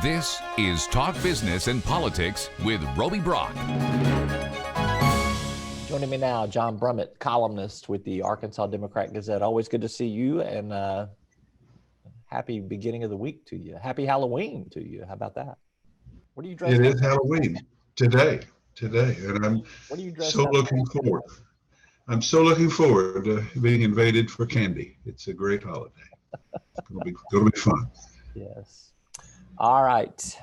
This is Talk Business and Politics with Roby Brock. Joining me now, John Brummett, columnist with the Arkansas Democrat-Gazette. Always good to see you, and happy beginning of the week to you. Happy Halloween to you. How about that? What are you dressed up? It is Halloween today, and I'm What are you dressed so up looking for? forward. I'm so looking forward to being invaded for candy. It's a great holiday. It's going to be fun. Yes. All right.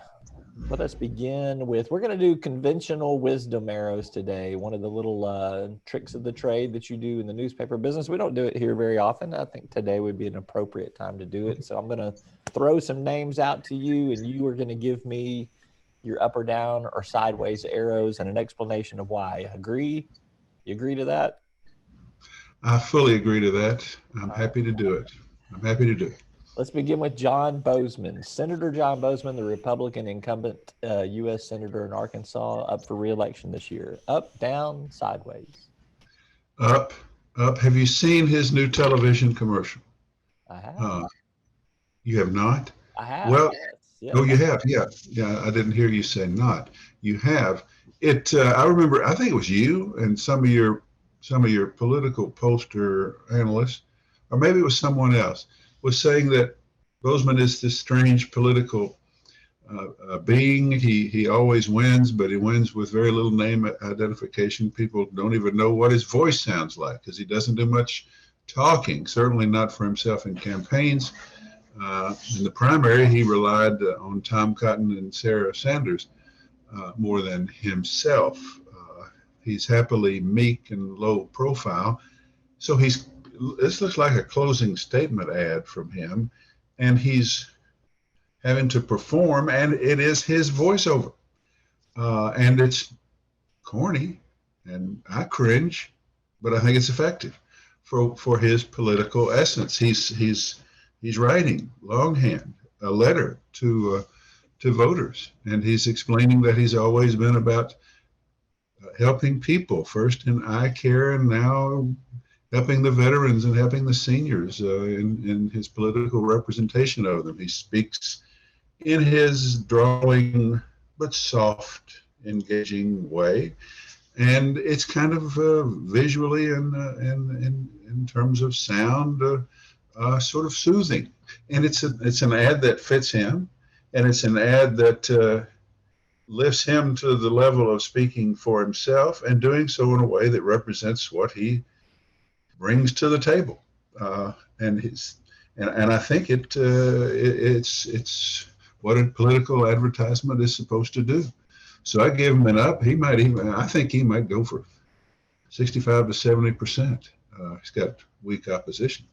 Let us begin with, we're going to do conventional wisdom arrows today. One of the little tricks of the trade that you do in the newspaper business. We don't do it here very often. I think today would be an appropriate time to do it. So I'm going to throw some names out to you, and you are going to give me your up or down or sideways arrows and an explanation of why. Agree? You agree to that? I fully agree to that. I'm happy to do it. Let's begin with John Boozman. Senator John Boozman, the Republican incumbent U.S. Senator in Arkansas, up for re-election this year. Up, down, sideways? Up. Have you seen his new television commercial? I have. You have not? I have. Well, yes. Oh, you have? Yeah. I didn't hear you say not. You have. It. I remember. I think it was you and some of your political poster analysts, or maybe it was someone else, was saying that Boozman is this strange political being. He always wins, but he wins with very little name identification. People don't even know what his voice sounds like because he doesn't do much talking, certainly not for himself in campaigns. In the primary, he relied on Tom Cotton and Sarah Sanders more than himself. He's happily meek and low profile. So this looks like a closing statement ad from him, and he's having to perform, and it is his voiceover. And it's corny, and I cringe, but I think it's effective for his political essence. He's writing longhand a letter to voters, and he's explaining that he's always been about helping people, first in eye care and now helping the veterans and helping the seniors in his political representation of them. He speaks in his drawling but soft, engaging way, and it's kind of visually and in terms of sound sort of soothing. And it's an ad that fits him, and it's an ad that lifts him to the level of speaking for himself and doing so in a way that represents what he brings to the table. And I think it's what a political advertisement is supposed to do. So I give him an up. I think he might go for 65 to 70%. He's got weak opposition.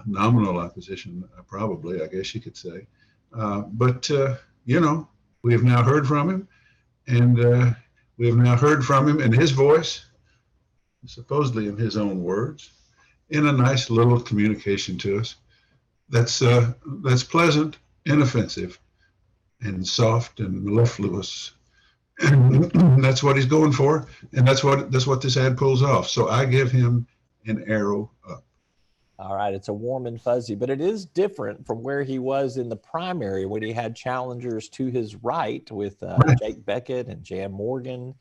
Nominal opposition, probably, I guess you could say. But we have now heard from him, and we have now heard from him in his voice, supposedly in his own words, in a nice little communication to us. That's pleasant, inoffensive, and soft and mellifluous. And that's what he's going for, and that's what this ad pulls off. So I give him an arrow up. All right, it's a warm and fuzzy, but it is different from where he was in the primary when he had challengers to his right with Jake Beckett and Jan Morgan.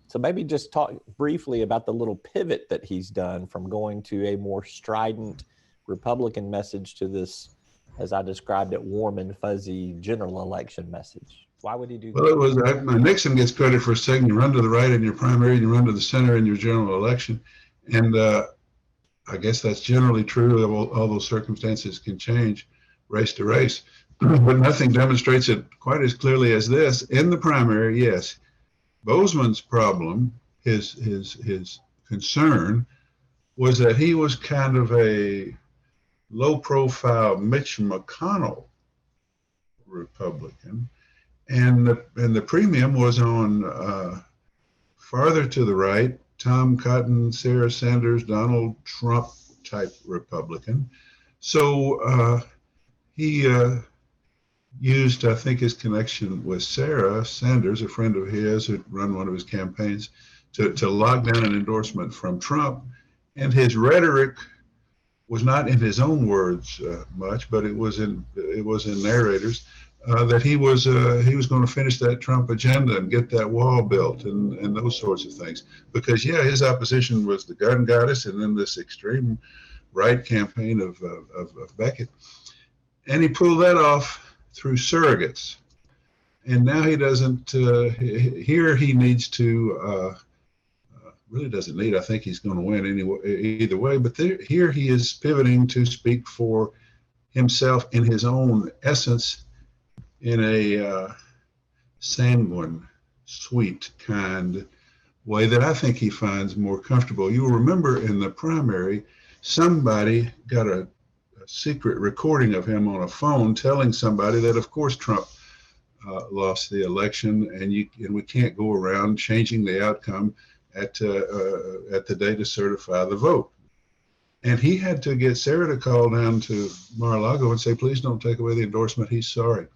So maybe just talk briefly about the little pivot that he's done from going to a more strident Republican message to this, as I described it, warm and fuzzy general election message. Why would he do that? Well, it was Nixon gets credit for saying you run to the right in your primary, you run to the center in your general election, and I guess that's generally true. All those circumstances can change race to race, but nothing demonstrates it quite as clearly as this. In the primary, yes, Boozman's problem, his concern, was that he was kind of a low-profile Mitch McConnell Republican, and the premium was on farther to the right, Tom Cotton, Sarah Sanders, Donald Trump type Republican. So he used, I think, his connection with Sarah Sanders, a friend of his who'd run one of his campaigns, to lock down an endorsement from Trump. And his rhetoric was not in his own words much, but it was in narrators that he was going to finish that Trump agenda and get that wall built and those sorts of things. Because his opposition was the gun goddess and then this extreme right campaign of Beckett, and he pulled that off through surrogates. And now he doesn't. Here he needs to. Really doesn't need. I think he's going to win anyway, either way. But here he is pivoting to speak for himself in his own essence, in a sanguine, sweet, kind way that I think he finds more comfortable. You'll remember in the primary, somebody got a secret recording of him on a phone telling somebody that, of course, Trump lost the election, and we can't go around changing the outcome at the day to certify the vote. And he had to get Sarah to call down to Mar-a-Lago and say, please don't take away the endorsement. He's sorry.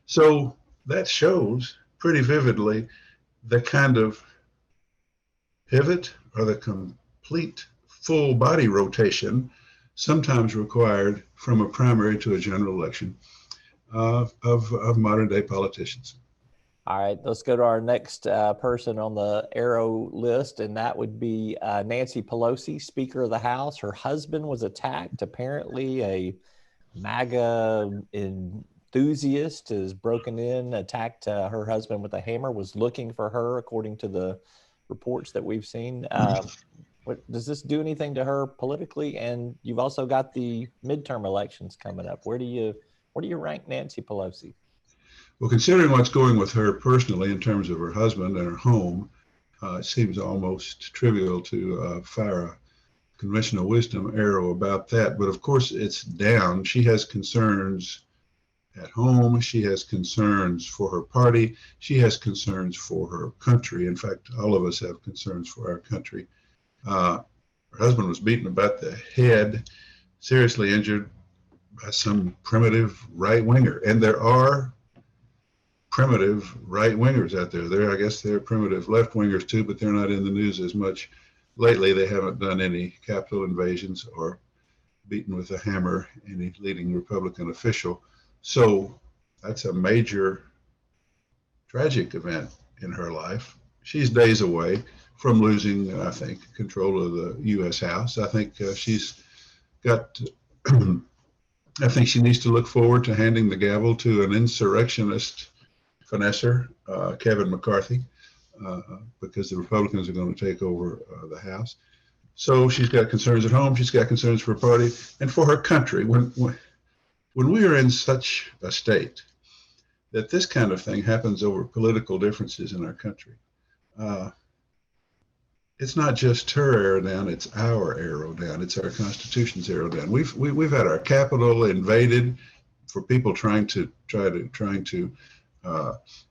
So that shows pretty vividly the kind of pivot or the complete full body rotation sometimes required from a primary to a general election of modern day politicians. All right, let's go to our next person on the arrow list, and that would be Nancy Pelosi, Speaker of the House. Her husband was attacked. Apparently, a MAGA enthusiast has broken in, attacked her husband with a hammer, was looking for her, according to the reports that we've seen. Does this do anything to her politically? And you've also got the midterm elections coming up. Where do you rank Nancy Pelosi? Well, considering what's going with her personally in terms of her husband and her home, it seems almost trivial to fire a conventional wisdom arrow about that. But of course, it's down. She has concerns at home. She has concerns for her party. She has concerns for her country. In fact, all of us have concerns for our country. Her husband was beaten about the head, seriously injured by some primitive right-winger. And there are primitive right-wingers out there. I guess they're primitive left-wingers too, but they're not in the news as much lately. They haven't done any Capitol invasions or beaten with a hammer any leading Republican official. So that's a major tragic event in her life. She's days away from losing, I think, control of the U.S. House. I think she's got, I think she needs to look forward to handing the gavel to an insurrectionist finesser, Kevin McCarthy, because the Republicans are going to take over the House. So she's got concerns at home. She's got concerns for her party and for her country. When we are in such a state that this kind of thing happens over political differences in our country, it's not just her arrow down; it's our arrow down. It's our Constitution's arrow down. We've had our Capitol invaded for people trying to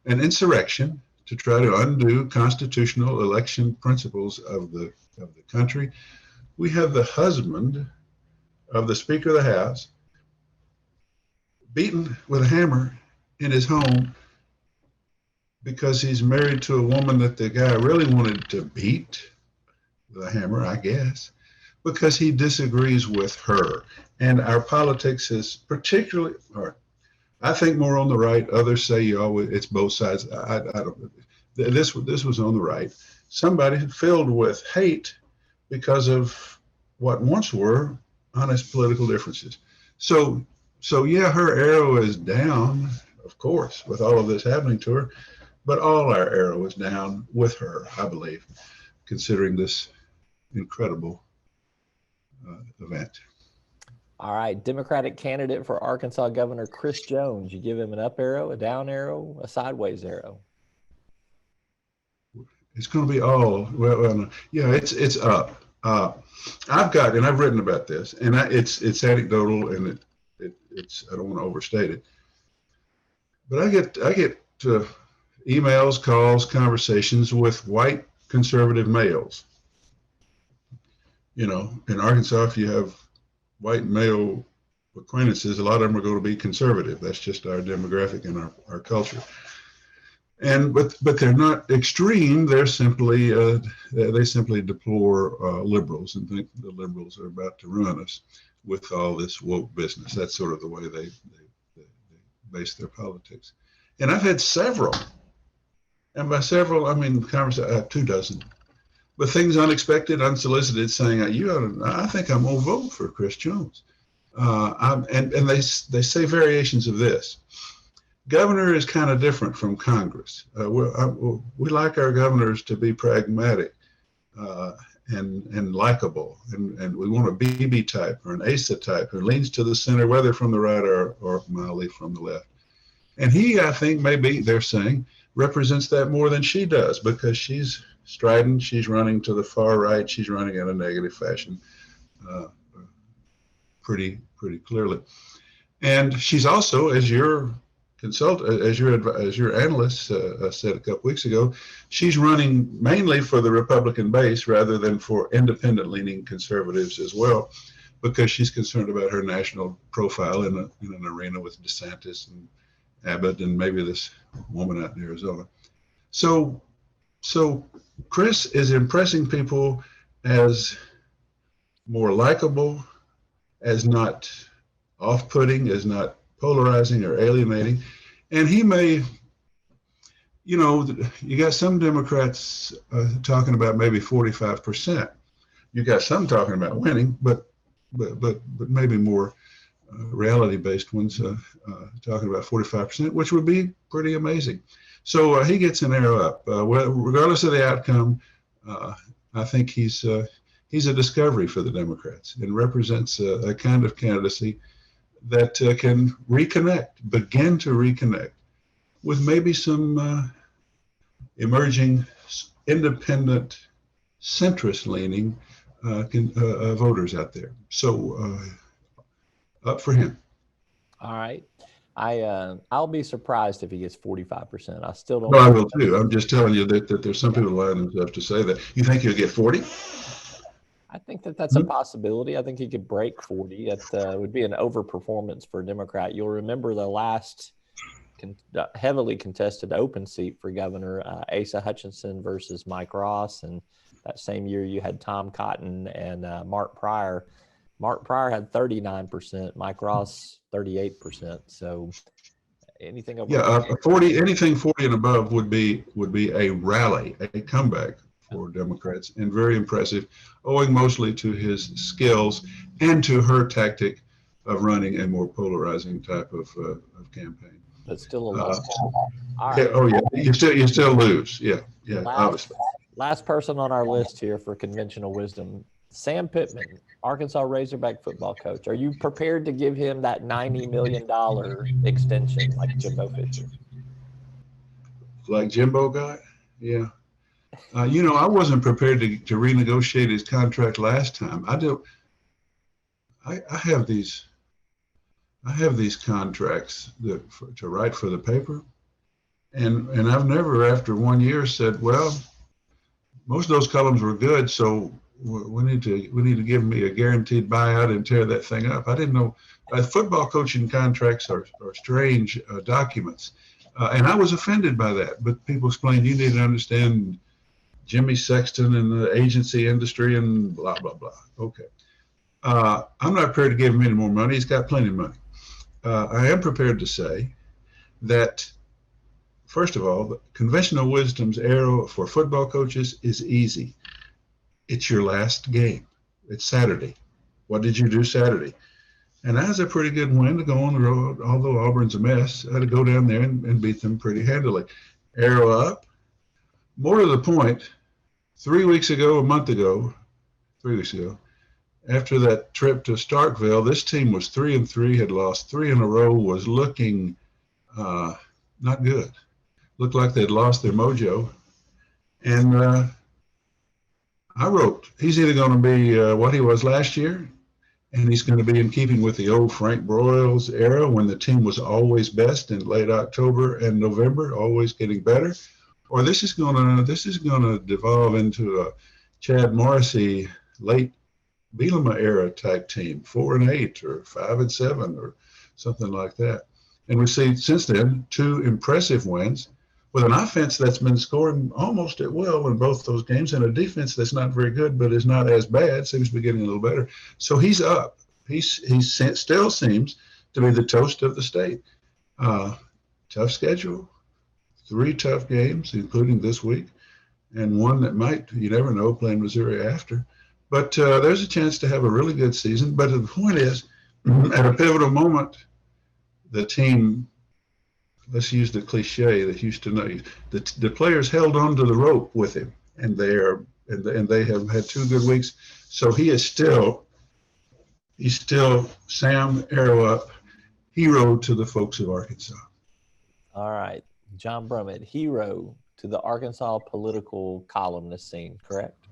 an insurrection to try to undo constitutional election principles of the country. We have the husband of the Speaker of the House beaten with a hammer in his home because he's married to a woman that the guy really wanted to beat with a hammer, I guess, because he disagrees with her. And our politics is particularly, or I think more on the right. Others say it's both sides. I don't. This was on the right. Somebody filled with hate because of what once were honest political differences. So yeah, her arrow is down, of course, with all of this happening to her, but all our arrow is down with her, I believe, considering this incredible event. All right, Democratic candidate for Arkansas Governor Chris Jones. You give him an up arrow, a down arrow, a sideways arrow? It's going to be all, yeah, it's up. I've written about this, and it's anecdotal, and it's I don't want to overstate it, but I get emails, calls, conversations with white conservative males. You know, in Arkansas, if you have white male acquaintances, a lot of them are going to be conservative. That's just our demographic and our culture. But they're not extreme. They're simply they simply deplore liberals and think the liberals are about to ruin us. with all this woke business. That's sort of the way they base their politics. And I've had several, and by several, I mean 24, but things unexpected, unsolicited, saying, I think I'm going to vote for Chris Jones. And they say variations of this. Governor is kind of different from Congress. We like our governors to be pragmatic and likable, and we want a BB type or an ASA type who leans to the center, whether from the right or mildly from the left. And he, I think, maybe they're saying, represents that more than she does, because she's strident, she's running to the far right, she's running in a negative fashion, pretty clearly. And she's also, as your analyst said a couple weeks ago, she's running mainly for the Republican base rather than for independent-leaning conservatives as well, because she's concerned about her national profile in an arena with DeSantis and Abbott and maybe this woman out in Arizona. So Chris is impressing people as more likable, as not off-putting, as not polarizing or alienating. And he may, you got some Democrats talking about maybe 45%. You got some talking about winning, but maybe more reality-based ones talking about 45%, which would be pretty amazing. So he gets an arrow up. Regardless of the outcome, I think he's a discovery for the Democrats and represents a kind of candidacy that can begin to reconnect with maybe some emerging independent, centrist-leaning voters out there. So up for him. All right. I'll be surprised if he gets 45%. I still don't. No, I will too. I'm just telling you that there's some people lining themselves to say that. You think he'll get 40? I think that's a possibility. I think he could break 40. It would be an overperformance for a Democrat. You'll remember the last heavily contested open seat for governor, Asa Hutchinson versus Mike Ross. And that same year you had Tom Cotton and Mark Pryor. Mark Pryor had 39%, Mike Ross 38%. So anything over 40, anything 40 and above would be a rally, a comeback for Democrats, and very impressive, owing mostly to his skills and to her tactic of running a more polarizing type of campaign. But still a loss. You still lose. Obviously. Last person on our list here for conventional wisdom, Sam Pittman, Arkansas Razorback football coach. Are you prepared to give him that $90 million extension like Jimbo Fisher? Like Jimbo got? Yeah. I wasn't prepared to renegotiate his contract last time. I have these contracts to write for the paper, and I've never, after 1 year, said, well, most of those columns were good, so we need to give me a guaranteed buyout and tear that thing up. I didn't know. Football coaching contracts are strange documents, and I was offended by that. But people explained, you need to understand Jimmy Sexton and the agency industry and blah, blah, blah. Okay. I'm not prepared to give him any more money. He's got plenty of money. I am prepared to say that, first of all, the conventional wisdom's arrow for football coaches is easy. It's your last game. It's Saturday. What did you do Saturday? And that was a pretty good win to go on the road, although Auburn's a mess. I had to go down there and beat them pretty handily. Arrow up. More to the point, 3 weeks ago, 3 weeks ago, after that trip to Starkville, this team was 3-3, had lost 3 in a row, was looking not good. Looked like they'd lost their mojo. And I wrote, he's either going to be what he was last year, and he's going to be in keeping with the old Frank Broyles era when the team was always best in late October and November, always getting better, or this is going to devolve into a Chad Morrissey late Bielema era type team, 4-8 or 5-7 or something like that. And we've seen since then 2 impressive wins with an offense that's been scoring almost at will in both those games, and a defense that's not very good but is not as bad, seems to be getting a little better. So he's up. still seems to be the toast of the state. Tough schedule, 3 tough games, including this week, and one that might, you never know, playing Missouri after. But there's a chance to have a really good season. But the point is, at a pivotal moment, the team, let's use the cliche that Houston, the players held on to the rope with him, and they have had 2 good weeks. So he's still Sam Arrow Up, hero to the folks of Arkansas. All right. John Brummett, hero to the Arkansas political columnist scene, correct?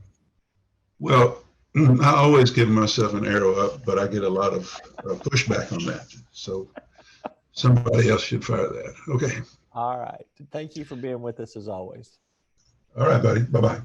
Well, I always give myself an arrow up, but I get a lot of pushback on that. So somebody else should fire that. Okay. All right. Thank you for being with us as always. All right, buddy. Bye-bye.